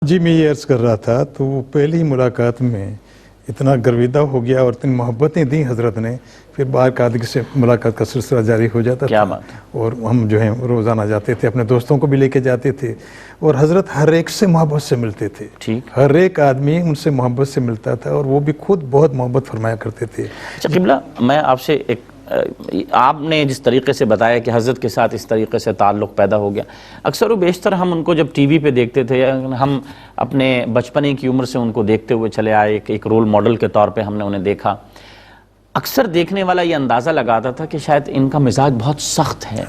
جی میں یہ عرض کر رہا تھا تو وہ پہلی ملاقات میں اتنا گرویدہ ہو گیا اور اتنی محبتیں دیں حضرت نے، پھر باہر قادری سے ملاقات کا سلسلہ جاری ہو جاتا کیا تھا بات ہے۔ اور ہم جو ہیں روزانہ جاتے تھے، اپنے دوستوں کو بھی لے کے جاتے تھے اور حضرت ہر ایک سے محبت سے ملتے تھے، ٹھیک۔ ہر ایک آدمی ان سے محبت سے ملتا تھا اور وہ بھی خود بہت محبت فرمایا کرتے تھے۔ اچھا قبلہ، میں آپ سے آپ نے جس طریقے سے بتایا کہ حضرت کے ساتھ اس طریقے سے تعلق پیدا ہو گیا، اکثر و بیشتر ہم ان کو جب ٹی وی پہ دیکھتے تھے، ہم اپنے بچپنے کی عمر سے ان کو دیکھتے ہوئے چلے آئے، ایک رول ماڈل کے طور پہ ہم نے انہیں دیکھا، اکثر دیکھنے والا یہ اندازہ لگاتا تھا کہ شاید ان کا مزاج بہت سخت ہے،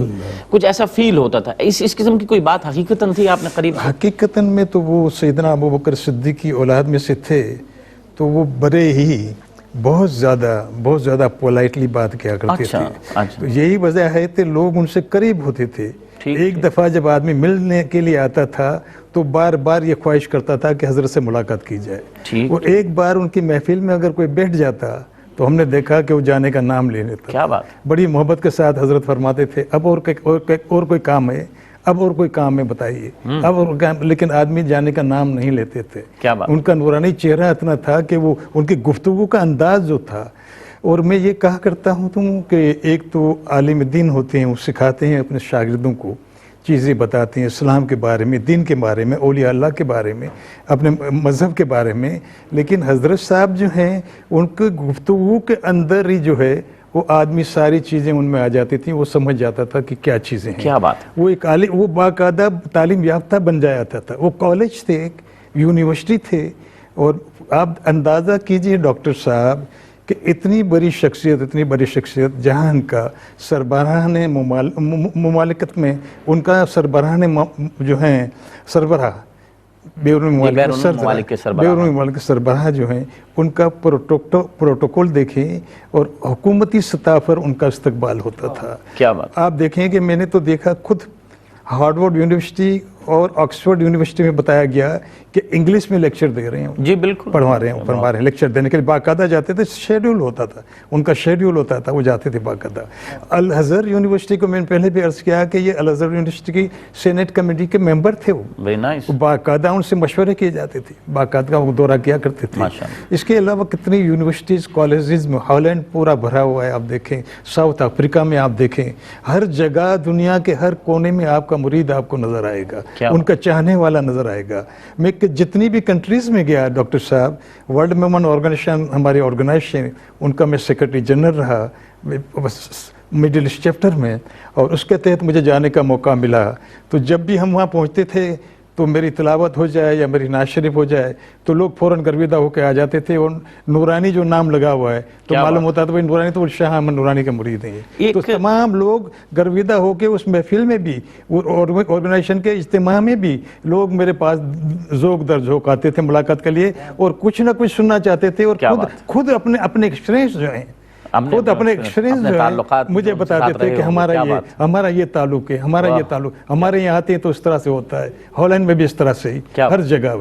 کچھ ایسا فیل ہوتا تھا۔ اس قسم کی کوئی بات حقیقتاً تھی آپ نے قریب سے؟ حقیقتاً میں تو وہ سیدنا ابوبکر صدیق کی اولاد میں سے تھے، تو وہ بڑے ہی بہت زیادہ پولائٹلی بات کیا کرتے تھے۔ تو یہی وجہ ہے کہ لوگ ان سے قریب ہوتے تھے۔ ایک دفعہ جب آدمی ملنے کے لیے آتا تھا تو بار بار یہ خواہش کرتا تھا کہ حضرت سے ملاقات کی جائے، اور ایک بار ان کی محفل میں اگر کوئی بیٹھ جاتا تو ہم نے دیکھا کہ وہ جانے کا نام لے لیتا۔ کیا بات! بڑی محبت کے ساتھ حضرت فرماتے تھے اب اور کوئی کام ہے، اب اور کوئی کام ہے بتائیے، اب اور کام، لیکن آدمی جانے کا نام نہیں لیتے تھے۔ ان کا نورانی چہرہ اتنا تھا کہ وہ ان کی گفتگو کا انداز جو تھا، اور میں یہ کہا کرتا ہوں کہ ایک تو عالم دین ہوتے ہیں، وہ سکھاتے ہیں اپنے شاگردوں کو، چیزیں بتاتے ہیں اسلام کے بارے میں، دین کے بارے میں، اولیاء اللہ کے بارے میں، اپنے مذہب کے بارے میں، لیکن حضرت صاحب جو ہیں ان کے گفتگو کے اندر ہی جو ہے وہ آدمی ساری چیزیں ان میں آ جاتی تھیں، وہ سمجھ جاتا تھا کہ کیا چیزیں ہیں۔ کیا بات! وہ باقاعدہ تعلیم یافتہ بن جاتا تھا۔ وہ کالج تھے، ایک یونیورسٹی تھے، اور آپ اندازہ کیجئے ڈاکٹر صاحب کہ اتنی بڑی شخصیت جہاں کا سربراہان ممالکت میں ان کا سربراہان جو ہیں سربراہ بیرون ممالک کے سربراہ جو ہیں ان کا پروٹوکول دیکھیں اور حکومتی سطح پر ان کا استقبال ہوتا تھا۔ کیا بات! آپ دیکھیں کہ میں نے تو دیکھا خود ہارورڈ یونیورسٹی اور آکسفورڈ یونیورسٹی میں بتایا گیا کہ انگلش میں لیکچر دے رہے ہیں، جی بالکل پڑھوا رہے ہیں لیکچر دینے کے لیے باقاعدہ جاتے تھے، شیڈیول ہوتا تھا، ان کا شیڈیول ہوتا تھا، وہ جاتے تھے باقاعدہ۔ الازہر یونیورسٹی کو میں نے پہلے بھی عرض کیا کہ یہ الازہر یونیورسٹی کی سینیٹ کمیٹی کے ممبر تھے، وہ باقاعدہ ان سے مشورے کیے جاتے تھے، باقاعدہ وہ دورہ کیا کرتے تھے۔ اس کے علاوہ کتنی یونیورسٹیز کالجز میں، ہالینڈ پورا بھرا ہوا ہے، آپ دیکھیں ساؤتھ افریقہ میں، آپ دیکھیں ہر جگہ دنیا کے ہر کونے میں آپ کا مرید آپ کو نظر آئے گا، ان کا چاہنے والا نظر آئے گا۔ میں جتنی بھی کنٹریز میں گیا ڈاکٹر صاحب، ورلڈ میمن آرگنائزیشن ہماری آرگنائزیشن، ان کا میں سیکرٹری جنرل رہا مڈل ایسٹ چیپٹر میں، اور اس کے تحت مجھے جانے کا موقع ملا، تو جب بھی ہم وہاں پہنچتے تھے تو میری تلاوت ہو جائے یا میری نعت شریف ہو جائے تو لوگ فوراً گرویدہ ہو کے آ جاتے تھے، اور نورانی جو نام لگا ہوا ہے تو معلوم ہوتا تھا نورانی تو شاہ احمد نورانی کا مرید ہے، تو تمام لوگ گرویدہ ہو کے اس محفل میں بھی، آرگنائزیشن کے اجتماع میں بھی لوگ میرے پاس ذوق در ذوق آتے تھے ملاقات کے لیے، اور کچھ نہ کچھ سننا چاہتے تھے، اور خود اپنے ایکسپیرینس جو ہیں، خود اپنے ایکسپیرینس جو ہے مجھے بتاتے تھے کہ ہمارا یہ تعلق ہے، ہمارے یہاں آتے ہیں تو اس طرح سے ہوتا ہے، ہالینڈ میں بھی اس طرح سے ہی، ہر جگہ۔